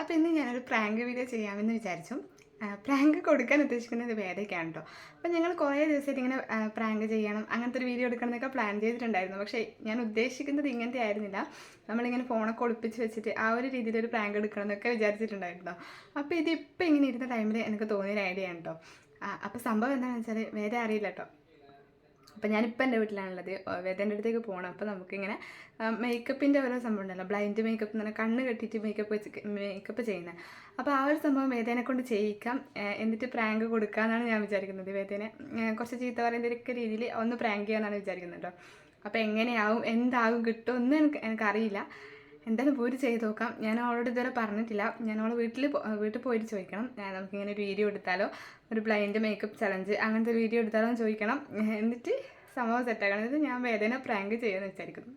അപ്പോൾ ഇന്ന് ഞാനൊരു പ്രാങ്ക് വീഡിയോ ചെയ്യാമെന്ന് വിചാരിച്ചു. പ്രാങ്ക് കൊടുക്കാൻ ഉദ്ദേശിക്കുന്നത് വേദയ്ക്കാണ് കേട്ടോ. അപ്പോൾ ഞങ്ങൾ കുറേ ദിവസമായിട്ട് ഇങ്ങനെ പ്രാങ്ക് ചെയ്യണം, അങ്ങനത്തെ ഒരു വീഡിയോ എടുക്കണം എന്നൊക്കെ പ്ലാൻ ചെയ്തിട്ടുണ്ടായിരുന്നു. പക്ഷേ ഞാൻ ഉദ്ദേശിക്കുന്നത് ഇങ്ങനത്തെ ആയിരുന്നില്ല. നമ്മളിങ്ങനെ ഫോണൊക്കെ ഒളിപ്പിച്ച് വെച്ചിട്ട് ആ ഒരു രീതിയിലൊരു പ്രാങ്ക് എടുക്കണം എന്നൊക്കെ വിചാരിച്ചിട്ടുണ്ടായിരുന്നു. അപ്പോൾ ഇതിപ്പോൾ ഇങ്ങനെ ഇരുന്ന ടൈമിൽ എനിക്ക് തോന്നിയൊരു ഐഡിയ ആണ് കേട്ടോ. അപ്പോൾ സംഭവം എന്താണെന്ന് വെച്ചാൽ വേദ അറിയില്ല കേട്ടോ. അപ്പോൾ ഞാനിപ്പോൾ എൻ്റെ വീട്ടിലാണുള്ളത്. വേദേൻ്റെ അടുത്തേക്ക് പോകണം. അപ്പോൾ നമുക്കിങ്ങനെ മേക്കപ്പിൻ്റെ ഓരോ സംഭവം ഉണ്ടല്ലോ, ബ്ലൈൻഡ് മേക്കപ്പ് എന്ന് പറഞ്ഞാൽ കണ്ണ് കെട്ടിയിട്ട് മേക്കപ്പ് ചെയ്യുന്നത്. അപ്പോൾ ആ ഒരു സംഭവം വേദേനെ കൊണ്ട് ചെയ്യിക്കാം, എന്നിട്ട് പ്രാങ്ക് കൊടുക്കാമെന്നാണ് ഞാൻ വിചാരിക്കുന്നത്. വേദേനെ കുറച്ച് ചീത്ത പറയുന്നതൊക്കെ രീതിയിൽ ഒന്ന് പ്രാങ്ക് ചെയ്യാമെന്നാണ് വിചാരിക്കുന്നത് കേട്ടോ. അപ്പോൾ എങ്ങനെയാവും, എന്താകും, കിട്ടുമെന്ന് എനിക്കറിയില്ല. എന്തായാലും പോയിട്ട് ചെയ്ത് നോക്കാം. ഞാൻ അവളോട് ഇതുവരെ പറഞ്ഞിട്ടില്ല. ഞാൻ അവളെ വീട്ടിൽ പോയിട്ട് ചോദിക്കണം, നമുക്കിങ്ങനെ ഒരു വീഡിയോ എടുത്താലോ, ഒരു ബ്ലൈൻഡ് മേക്കപ്പ് ചലഞ്ച് അങ്ങനത്തെ ഒരു വീഡിയോ എടുത്താലോ എന്ന് ചോദിക്കണം. എന്നിട്ട് സംഭവം സെറ്റാക്കണം. ഇത് ഞാൻ വേദന പ്രാങ്ക് ചെയ്യുമെന്ന് വിചാരിക്കുന്നു.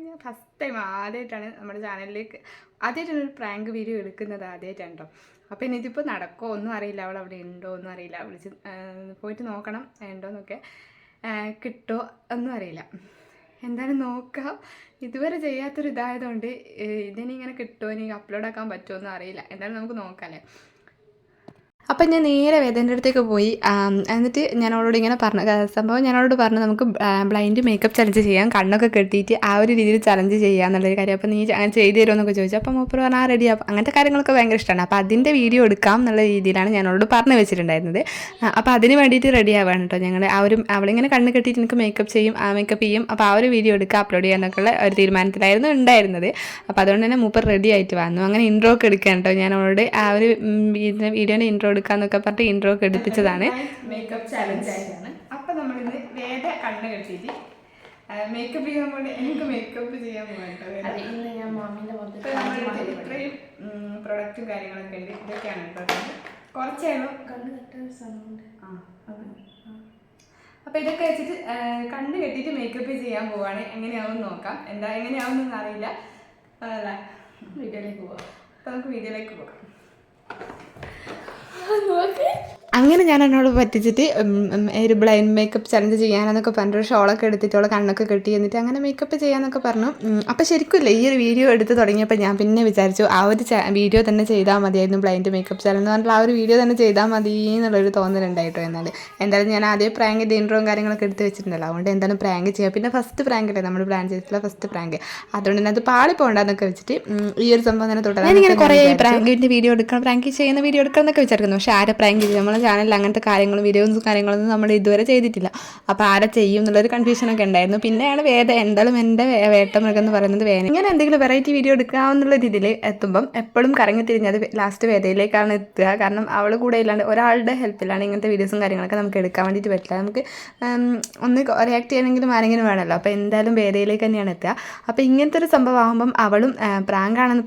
ഞാൻ ഫസ്റ്റ് ടൈം ആദ്യമായിട്ടാണ് നമ്മുടെ ചാനലിലേക്ക് ആദ്യമായിട്ടാണ് ഒരു പ്രാങ്ക് വീഡിയോ എടുക്കുന്നത്, ആദ്യമായിട്ടാണ് കേട്ടോ. അപ്പോൾ ഇനി ഇതിപ്പോൾ നടക്കുമോ ഒന്നും അറിയില്ല, അവൾ അവിടെ ഉണ്ടോ ഒന്നും അറിയില്ല. വിളിച്ച് പോയിട്ട് നോക്കണം ഉണ്ടോയെന്നൊക്കെ, കിട്ടുമോ ഒന്നും അറിയില്ല. എന്തായാലും നോക്കാം. ഇതുവരെ ചെയ്യാത്തൊരു ഇതായതുകൊണ്ട് ഇതിനിങ്ങനെ കിട്ടുമോ, ഇനി അപ്ലോഡ് ആക്കാൻ പറ്റുമോ ഒന്നും അറിയില്ല. എന്തായാലും നമുക്ക് നോക്കാം അല്ലേ. അപ്പം ഞാൻ നേരെ വേദേൻ്റെ അടുത്തേക്ക് പോയി. എന്നിട്ട് ഞാൻ അവളോട് ഇങ്ങനെ സംഭവം ഞാൻ അവളോട് പറഞ്ഞു, നമുക്ക് ബ്ലൈൻഡ് മേക്കപ്പ് ചലഞ്ച് ചെയ്യാം, കണ്ണൊക്കെ കെട്ടിയിട്ട് ആ ഒരു രീതിയിൽ ചലഞ്ച് ചെയ്യാം എന്നുള്ളൊരു കാര്യം. അപ്പോൾ നീ അങ്ങനെ ചെയ്തു തരുമോ എന്നൊക്കെ ചോദിച്ചു. അപ്പം മൂപ്പർ പറഞ്ഞാൽ റെഡി ആവും. അങ്ങനത്തെ കാര്യങ്ങളൊക്കെ ഭയങ്കര ഇഷ്ടമാണ്. അപ്പോൾ അതിൻ്റെ വീഡിയോ എടുക്കാം എന്നുള്ള രീതിയിലാണ് ഞാൻ അവളോട് പറഞ്ഞു വെച്ചിട്ടുണ്ടായിരുന്നത്. അപ്പോൾ അതിന് വേണ്ടിയിട്ട് റെഡി ആവാണ് കേട്ടോ ഞങ്ങൾ. അവളിങ്ങനെ കണ്ണ് കെട്ടിയിട്ട് എനിക്ക് മേക്കപ്പ് ചെയ്യും. അപ്പോൾ ആ ഒരു വീഡിയോ എടുക്കുക, അപ്ലോഡ് ചെയ്യാനൊക്കെയുള്ള ഒരു തീരുമാനത്തിലായിരുന്നു ഉണ്ടായിരുന്നത്. അപ്പോൾ അതുകൊണ്ട് തന്നെ മൂപ്പർ റെഡി ആയിട്ട് വന്നു. അങ്ങനെ ഇൻട്രോ ഒക്കെ എടുക്കാൻ കേട്ടോ ഞാൻ അവളോട് ആ ഒരു വീഡിയോൻ്റെ ഇൻട്രോ എടുക്കാന്നൊക്കെ പറഞ്ഞിട്ട് ഇൻട്രോ ഒക്കെ എടുപ്പിച്ചതാണ്. മേക്കപ്പ് ചാലഞ്ച് ആയിട്ടാണ്. അപ്പോൾ നമ്മളിന്ന് വേദ കണ്ണ് കെട്ടിയിട്ട് മേക്കപ്പ് ചെയ്യാൻ പോകണ്ട, എനിക്ക് മേക്കപ്പ് ചെയ്യാൻ പോകട്ടോ. ഇത്രയും പ്രൊഡക്റ്റും കാര്യങ്ങളൊക്കെ ഉണ്ട്. ഇതൊക്കെയാണ് കേട്ടോ. കുറച്ചായിരുന്നു കണ്ണ് കെട്ടാൻ സമയമുണ്ട്. അപ്പോൾ ഇതൊക്കെ വെച്ചിട്ട് കണ്ണ് കെട്ടിയിട്ട് മേക്കപ്പ് ചെയ്യാൻ പോവാണ്. എങ്ങനെയാവും നോക്കാം. എങ്ങനെയാവുന്നൊന്നും അറിയില്ല. അല്ല, വീഡിയോയിലേക്ക് പോവാം. അപ്പോൾ നമുക്ക് വീഡിയോയിലേക്ക് പോകാം. അങ്ങനെ ഞാൻ എന്നോട് പറ്റിച്ചിട്ട് ഒരു ബ്ലൈൻഡ് മേക്കപ്പ് ചലഞ്ച് ചെയ്യാനെന്നൊക്കെ പറഞ്ഞൊരു ഷോളൊക്കെ എടുത്തിട്ട് അവളെ കണ്ണൊക്കെ കെട്ടി എന്നിട്ട് അങ്ങനെ മേക്കപ്പ് ചെയ്യാമെന്നൊക്കെ പറഞ്ഞു. അപ്പോൾ ശരിക്കില്ല, ഈ ഒരു വീഡിയോ എടുത്ത് തുടങ്ങിയപ്പോൾ ഞാൻ പിന്നെ വിചാരിച്ചു ആ ഒരു വീഡിയോ തന്നെ ചെയ്താൽ മതിയായിരുന്നു. ബ്ലൈൻഡ് മേക്കപ്പ് ചലഞ്ച് എന്ന് പറഞ്ഞാൽ ആ ഒരു വീഡിയോ തന്നെ ചെയ്താൽ മതി എന്നുള്ളൊരു തോന്നലുണ്ടായിട്ടോ. എന്തായാലും ഞാൻ ആദ്യം പ്രാങ്കിൻ്റെ ഇൻട്രോയും കാര്യങ്ങളൊക്കെ എടുത്ത് വെച്ചിട്ടുണ്ടല്ലോ, അതുകൊണ്ട് എന്തായാലും പ്രാങ്ക് ചെയ്യാം. പിന്നെ ഫസ്റ്റ് പ്രാങ്ക് അല്ലേ നമ്മൾ പ്ലാൻ ചെയ്തിട്ടുള്ള ഫസ്റ്റ് പ്രാങ്ക്, അതുകൊണ്ട് തന്നെ അത് പാളി പോകണ്ടെന്നൊക്കെ വെച്ചിട്ട് ഈ ഒരു സംഭവം തന്നെ തുടരാൻ ഞാനിങ്ങനെ കുറേ പ്രാങ്കിൻ്റെ വീഡിയോ എടുക്കണം, പ്രാങ്ക് ചെയ്യുന്ന വീഡിയോ എടുക്കണം എന്നൊക്കെ വിചാരിക്കുന്നു. പക്ഷേ ആരെ പ്രാങ്ക് ചെയ്യും, നമ്മളെ ചാനലിൽ അങ്ങനത്തെ കാര്യങ്ങളും വീഡിയോസും കാര്യങ്ങളൊന്നും നമ്മൾ ഇതുവരെ ചെയ്തിട്ടില്ല. അപ്പോൾ ആരെ ചെയ്യും എന്നുള്ളൊരു കൺഫ്യൂഷനൊക്കെ ഉണ്ടായിരുന്നു. പിന്നെയാണ് വേദ, എന്തായാലും എൻ്റെ വേട്ടമൃഗം എന്ന് പറയുന്നത് വേദന. ഇങ്ങനെ എന്തെങ്കിലും വെറൈറ്റി വീഡിയോ എടുക്കാമെന്നുള്ള രീതിയിൽ എത്തുമ്പം എപ്പോഴും കറങ്ങി തിരിഞ്ഞത് ലാസ്റ്റ് വേദയിലേക്കാണ് എത്തുക. കാരണം അവൾ കൂടെ ഇല്ലാണ്ട് ഒരാളുടെ ഹെൽപ്പിലാണ് ഇങ്ങനത്തെ വീഡിയോസും കാര്യങ്ങളൊക്കെ നമുക്ക് എടുക്കാൻ വേണ്ടിയിട്ട് പറ്റില്ല. നമുക്ക് ഒന്ന് റിയാക്ട് ചെയ്യണമെങ്കിലും ആരെങ്കിലും വേണമല്ലോ. അപ്പോൾ എന്തായാലും വേദയിലേക്ക് തന്നെയാണ് എത്തുക. അപ്പോൾ ഇങ്ങനത്തെ ഒരു സംഭവം ആകുമ്പം അവളും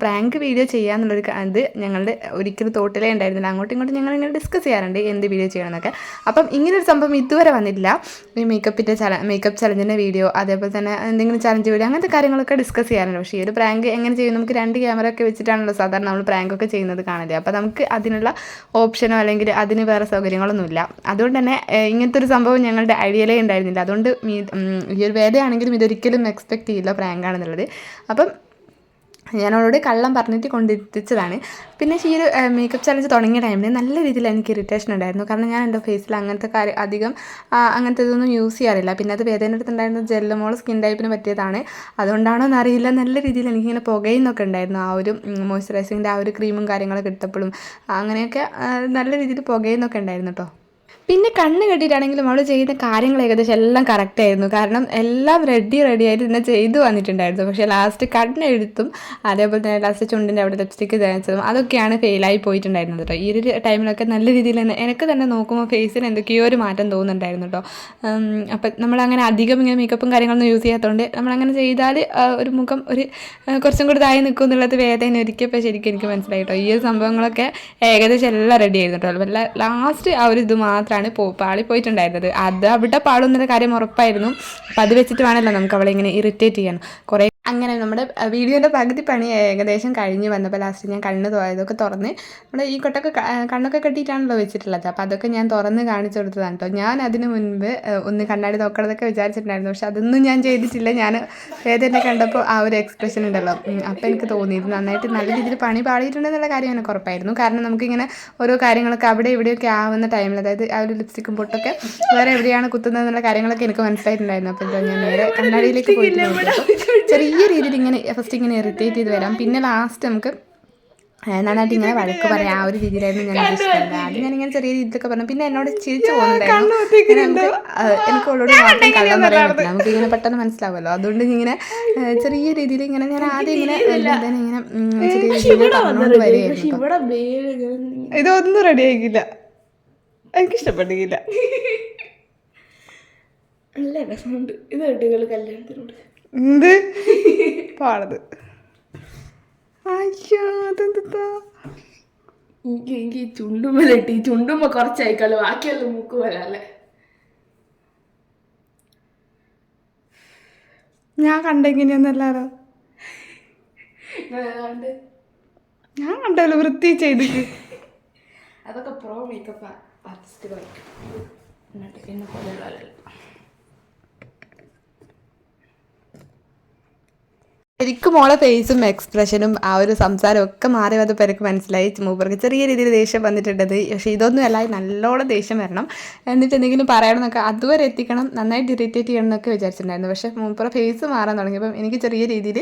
പ്രാങ്ക് വീഡിയോ ചെയ്യാന്നുള്ളൊരു ഇത് ഞങ്ങളുടെ ഒരിക്കലും തോട്ടിലേ ഉണ്ടായിരുന്നില്ല. അങ്ങോട്ടും ഇങ്ങോട്ടും ഞങ്ങളിങ്ങനെ ഡിസ്കസ് ചെയ്യാറുണ്ട് എന്ത് വീഡിയോ ചെയ്യണമെന്നൊക്കെ. അപ്പം ഇങ്ങനൊരു സംഭവം ഇതുവരെ വന്നിട്ടില്ല. ഈ മേക്കപ്പ് ചലഞ്ചിൻ്റെ വീഡിയോ, അതേപോലെ തന്നെ എന്തെങ്കിലും ചലഞ്ച് വീഡിയോ അങ്ങനത്തെ കാര്യങ്ങളൊക്കെ ഡിസ്കസ് ചെയ്യാറുണ്ട്. പക്ഷേ ഈ ഒരു പ്രാങ്ക് എങ്ങനെ ചെയ്യും, നമുക്ക് 2 ക്യാമറ ഒക്കെ വെച്ചിട്ടാണല്ലോ സാധാരണ നമ്മൾ പ്രാങ്കൊക്കെ ചെയ്യുന്നത് കാണുന്നത്. അപ്പോൾ നമുക്ക് അതിനുള്ള ഓപ്ഷനോ അല്ലെങ്കിൽ അതിന് വേറെ സൗകര്യങ്ങളൊന്നുമില്ല. അതുകൊണ്ട് തന്നെ ഇങ്ങനത്തെ ഒരു സംഭവം ഞങ്ങളുടെ ഐഡിയയിലേ ഉണ്ടായിരുന്നില്ല. അതുകൊണ്ട് ഈ ഒരു വേദയാണെങ്കിലും ഇതൊരിക്കലും എക്സ്പെക്റ്റ് ചെയ്യില്ല പ്രാങ്കാണെന്നുള്ളത്. അപ്പം ഞാനവളോട് കള്ളം പറഞ്ഞിട്ട് കൊണ്ടെത്തിച്ചതാണ്. പിന്നെ ഈ ഒരു മേക്കപ്പ് ചലഞ്ച് തുടങ്ങിയ ടൈമിൽ നല്ല രീതിയിൽ എനിക്ക് ഇറിറ്റേഷൻ ഉണ്ടായിരുന്നു. കാരണം ഞാൻ എൻ്റെ ഫേസിൽ അങ്ങനത്തെ അധികം അങ്ങനത്തെ ഇതൊന്നും യൂസ് ചെയ്യാറില്ല. പിന്നെ അത് വേദന അടുത്തുണ്ടായിരുന്ന ജെല്ലുമോൾ സ്കിൻ ടൈപ്പിന് പറ്റിയതാണ്. അതുകൊണ്ടാണോ എന്നറിയില്ല, നല്ല രീതിയിൽ എനിക്കിങ്ങനെ പുകയുന്നൊക്കെ ഉണ്ടായിരുന്നു. ആ ഒരു മോയ്സ്ചറൈസിങ്ങിൻ്റെ ആ ഒരു ക്രീമും കാര്യങ്ങളൊക്കെ എടുത്തപ്പോഴും അങ്ങനെയൊക്കെ നല്ല രീതിയിൽ പുകയുന്നൊക്കെ ഉണ്ടായിരുന്നു കേട്ടോ. പിന്നെ കണ്ണ് കെട്ടിയിട്ടാണെങ്കിലും അവൾ ചെയ്യുന്ന കാര്യങ്ങൾ ഏകദേശം എല്ലാം കറക്റ്റായിരുന്നു. കാരണം എല്ലാം റെഡിയായിട്ട് തന്നെ ചെയ്തു വന്നിട്ടുണ്ടായിരുന്നു. പക്ഷേ ലാസ്റ്റ് കണ്ണെഴുത്തും അതേപോലെ തന്നെ ലാസ്റ്റ് ചുണ്ടിൻ്റെ അവിടെ ലിപ്സ്റ്റിക്ക് തേച്ചതും അതൊക്കെയാണ് ഫെയിലായി പോയിട്ടുണ്ടായിരുന്നത് കേട്ടോ. ഈ ഒരു ടൈമിലൊക്കെ നല്ല രീതിയിൽ തന്നെ എനിക്ക് തന്നെ നോക്കുമ്പോൾ ഫേസിന് എന്തൊക്കെയോ ഒരു മാറ്റം തോന്നുന്നുണ്ടായിരുന്നു കേട്ടോ. അപ്പം നമ്മളങ്ങനെ അധികം ഇങ്ങനെ മേക്കപ്പും കാര്യങ്ങളൊന്നും യൂസ് ചെയ്യാത്തതുകൊണ്ട് നമ്മളങ്ങനെ ചെയ്താൽ ഒരു മുഖം കുറച്ചും കൂടി താഴെ നിൽക്കും എന്നുള്ളത് വേദന ഒരിക്കപ്പോൾ ശരിക്കും എനിക്ക് മനസ്സിലായി കേട്ടോ. ഈ ഒരു സംഭവങ്ങളൊക്കെ ഏകദേശം എല്ലാം റെഡി ആയിരുന്നു കേട്ടോ. ലാസ്റ്റ് ആ ഒരു ഇത് മാത്രമാണ് പാളി പോയിട്ടുണ്ടായിരുന്നത്. അത് അവിടെ പാളുന്നൊരു കാര്യം ഉറപ്പായിരുന്നു. അപ്പം അത് വെച്ചിട്ട് വേണമല്ലോ നമുക്ക് അവളെ ഇങ്ങനെ ഇറിറ്റേറ്റ് ചെയ്യാൻ. കുറേ അങ്ങനെ നമ്മുടെ വീഡിയോൻ്റെ പകുതി പണി ഏകദേശം കഴിഞ്ഞ് വന്നപ്പോൾ ലാസ്റ്റ് ഞാൻ കണ്ണ് ഇതൊക്കെ തുറന്ന് നമ്മുടെ ഈ കൊട്ടൊക്കെ കണ്ണൊക്കെ കെട്ടിയിട്ടാണല്ലോ വെച്ചിട്ടുള്ളത്. അപ്പോൾ അതൊക്കെ ഞാൻ തുറന്ന് കാണിച്ചു കൊടുത്തതാണ് കേട്ടോ. ഞാൻ അതിന് മുൻപ് ഒന്ന് കണ്ണാടി നോക്കണതൊക്കെ വിചാരിച്ചിട്ടുണ്ടായിരുന്നു, പക്ഷെ അതൊന്നും ഞാൻ ചെയ്തിട്ടില്ല. ഞാൻ വേദന കണ്ടപ്പോൾ ആ ഒരു എക്സ്പ്രഷൻ ഉണ്ടല്ലോ, അപ്പോൾ എനിക്ക് തോന്നിയത് നന്നായിട്ട് നല്ല രീതിയിൽ പണി പാടിയിട്ടുണ്ടെന്നുള്ള കാര്യം എനിക്ക് ഉറപ്പായിരുന്നു. കാരണം നമുക്കിങ്ങനെ ഓരോ കാര്യങ്ങളൊക്കെ അവിടെ ഇവിടെയൊക്കെ ആവുന്ന ടൈമിൽ, അതായത് ആ ഒരു ലിപ്സ്റ്റിക്കും പൊട്ടൊക്കെ വേറെ എവിടെയാണ് കുത്തുന്നത് എന്നുള്ള കാര്യങ്ങളൊക്കെ എനിക്ക് മനസ്സിലായിട്ടുണ്ടായിരുന്നു. അപ്പോൾ ഞാൻ നേരെ കണ്ണാടിയിലേക്ക് പോയിട്ട് ചെറിയ രീതിയിൽ ഇങ്ങനെ ഫസ്റ്റ് ഇങ്ങനെ ഇറിറ്റേറ്റ് ചെയ്ത് വരാം, പിന്നെ ലാസ്റ്റ് നമുക്ക് നന്നായിട്ട് ഇങ്ങനെ വഴക്ക് പറയാം. ആ ഒരു രീതിയിലായിരുന്നു ഞാൻ ഇഷ്ടമല്ല. ആദ്യം ഞാനിങ്ങനെ ചെറിയ രീതിയിലൊക്കെ പറഞ്ഞു, പിന്നെ എന്നോട് ചിരിച്ചു പോകുന്നുണ്ടായിരുന്നു. എനിക്ക് അവളോട് മാത്രം കള്ളം പറയാൻ പറ്റില്ല, നമുക്ക് ഇങ്ങനെ പെട്ടെന്ന് മനസ്സിലാവുമല്ലോ. അതുകൊണ്ട് ഇങ്ങനെ ചെറിയ രീതിയിൽ ഇങ്ങനെ ഞാൻ ആദ്യം ഇങ്ങനെ ഇങ്ങനെ ചെറിയ രീതിയിൽ പറഞ്ഞുകൊണ്ട് വരികയായിരുന്നു. ഇതൊന്നും റെഡി ആയിക്കില്ല, എനിക്കിഷ്ടപ്പെട്ടില്ല. നല്ല രസമുണ്ട് ഇത് കേട്ടുകൾ കല്യാണത്തിനോട് എന്ത് പാടത്. അയ്യോ അതെന്താ എനിക്ക് ചുണ്ടുമ്മലിട്ട് ഈ ചുണ്ടുമ്മ കുറച്ചായിക്കാലോ, ബാക്കിയുള്ള മൂക്ക് വരാല്ലേ. ഞാൻ കണ്ടെങ്ങനെയൊന്നല്ലാറോ, ഞാൻ കണ്ടല്ലോ വൃത്തി ചെയ്തിട്ട്. അതൊക്കെ പ്രോ മേക്കപ്പ് ആർട്ടിസ്റ്റ് കളിക്കും, എന്നിട്ട് എന്നെ പോലെയുള്ളവരല്ല. ശരിക്കും മോളെ ഫേസും എക്സ്പ്രഷനും ആ ഒരു സംസാരം ഒക്കെ മാറി വന്നപ്പോൾ എനിക്ക് മനസ്സിലായി മൂപ്പർക്ക് ചെറിയ രീതിയിൽ ദേഷ്യം വന്നിട്ടുണ്ടത്. പക്ഷേ ഇതൊന്നും അല്ല, നല്ലോണം ദേഷ്യം വരണം, എന്നിട്ട് എന്തെങ്കിലും പറയണമെന്നൊക്കെ അതുവരെ എത്തിക്കണം, നന്നായിട്ട് ഇറിറ്റേറ്റ് ചെയ്യണം എന്നൊക്കെ വിചാരിച്ചിട്ടുണ്ടായിരുന്നു. പക്ഷേ മൂപ്പറ ഫേസ് മാറാൻ തുടങ്ങിയപ്പം എനിക്ക് ചെറിയ രീതിയിൽ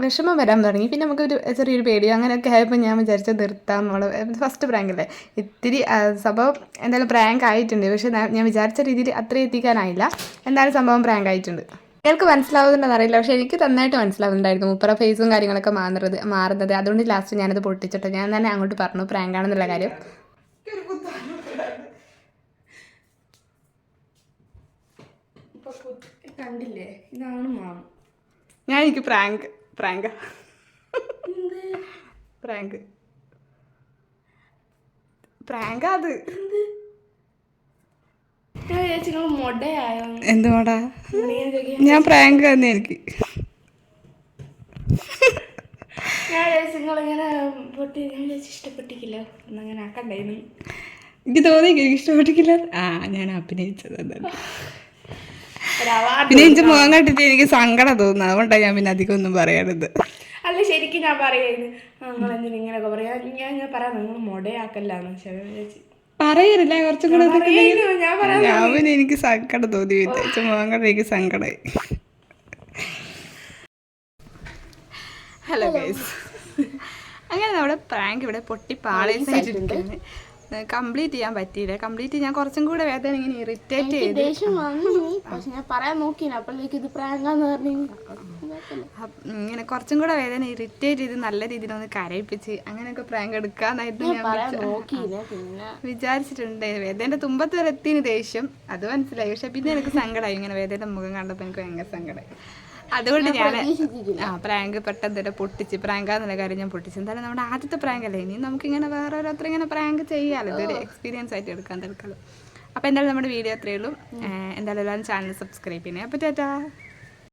വിഷമം വരാൻ തുടങ്ങി. പിന്നെ നമുക്കൊരു ചെറിയൊരു പേടി അങ്ങനെയൊക്കെ ആയപ്പോൾ ഞാൻ വിചാരിച്ചത് നിർത്താം. മോളെ ഫസ്റ്റ് പ്രാങ്കല്ലേ, ഇത്തിരി സംഭവം എന്തായാലും പ്രാങ്ക് ആയിട്ടുണ്ട്, പക്ഷേ ഞാൻ വിചാരിച്ച രീതിയിൽ അത്രയും എത്തിക്കാനായില്ല. എന്തായാലും സംഭവം പ്രാങ്ക് ആയിട്ടുണ്ട്. നിങ്ങൾക്ക് മനസ്സിലാവുന്നുണ്ടെന്ന് അറിയില്ല, പക്ഷേ എനിക്ക് നന്നായിട്ട് മനസ്സിലാവുന്നുണ്ടായിരുന്നു മൂപ്പറ ഫേസും കാര്യങ്ങളൊക്കെ മാറുന്നത്. അതുകൊണ്ട് ലാസ്റ്റ് ഞാനത് പൊട്ടിച്ചിട്ട് ഞാൻ തന്നെ അങ്ങോട്ട് പറഞ്ഞു പ്രാങ്കാണെന്നുള്ള കാര്യം. കണ്ടില്ലേ, ഇതാണ് മാം. ഞാൻ എനിക്ക് പ്രാങ്ക് പ്രാങ്ക് അത് എന്ത് മോടാ, ഞാൻ പ്രാങ്ക് തന്നെ. എനിക്ക് നിങ്ങളിങ്ങനെ പൊട്ടി ഇഷ്ടപ്പെട്ടിക്കില്ല എന്നങ്ങനെ ആക്കണ്ടായിരുന്നു. എനിക്ക് തോന്നി എനിക്ക് ഇഷ്ടപ്പെട്ടിക്കില്ല. ഞാൻ അഭിനയിച്ചത് പിന്നെ എനിക്ക് മുഖം കണ്ടിട്ട് എനിക്ക് സങ്കടം തോന്നുന്നു, അതുകൊണ്ടാണ് ഞാൻ പിന്നെ അധികം ഒന്നും പറയാനത്. അല്ല ശരിക്കും ഞാൻ പറയായിരുന്നു, നിങ്ങളെന്തിനും ഇങ്ങനെയൊക്കെ പറയാ, ഞാൻ പറയാം നിങ്ങൾ മൊടയാക്കല്ലാന്ന് ചേച്ചി പറയരുല്ല. കുറച്ചും കൂടെ ഞാൻ പിന്നെ എനിക്ക് സങ്കടം തോന്നി, വിചാരിച്ച മുഖം കണ്ട് എനിക്ക് സങ്കടമായി. ഹലോ ഗൈസ്, അങ്ങനെ നമ്മുടെ പ്രാങ്ക് ഇവിടെ പൊട്ടി പാളീസായിട്ടുണ്ട്. കംപ്ലീറ്റ് ചെയ്യാൻ പറ്റിയില്ല. കംപ്ലീറ്റ് ഞാൻ കുറച്ചും കൂടെ വേദന ഇങ്ങനെ ഇറിറ്റേറ്റ് ചെയ്ത് പക്ഷെ ഞാൻ പറയാൻ നോക്കി, അപ്പോഴേക്ക് ഇത് പ്രാങ്കാന്ന് പറഞ്ഞു. ഇങ്ങനെ കുറച്ചും കൂടെ വേദന ഇറിറ്റേറ്റ് ചെയ്ത് നല്ല രീതിയിൽ ഒന്ന് കരയിപ്പിച്ച് അങ്ങനെയൊക്കെ പ്രാങ്ക് എടുക്കാന്നായിരുന്നു ഞാൻ വിചാരിച്ചിട്ടുണ്ട്. വേദനയുടെ തുമ്പത്ത് വരെ എത്തിന് ദേഷ്യം, അത് മനസ്സിലായി. പക്ഷെ പിന്നെ എനിക്ക് സങ്കടമായി, ഇങ്ങനെ വേദനയുടെ മുഖം കണ്ടപ്പോൾ എനിക്ക് ഭയങ്കര സങ്കടമായി. അതുകൊണ്ട് ഞാൻ പ്രാങ്ക് പെട്ടെന്ന് തന്നെ പൊട്ടിച്ച്, പ്രാങ്കാന്നുള്ള കാര്യം ഞാൻ പൊട്ടിച്ചു. എന്തായാലും നമ്മുടെ ആദ്യത്തെ പ്രാങ്ക് അല്ലേ, ഇനി നമുക്കിങ്ങനെ വേറെ ഓരോരുത്തർ ഇങ്ങനെ പ്രാങ്ക് ചെയ്യാമല്ലോ, ഇതൊരു എക്സ്പീരിയൻസ് ആയിട്ട് എടുക്കാൻ തൽക്കാലം. അപ്പോൾ എന്തായാലും നമ്മുടെ വീഡിയോ അത്രയേ ഉള്ളൂ. എന്തായാലും എല്ലാവരും ചാനൽ സബ്സ്ക്രൈബ് ചെയ്യണേ. അപ്പോൾ ടാറ്റാ.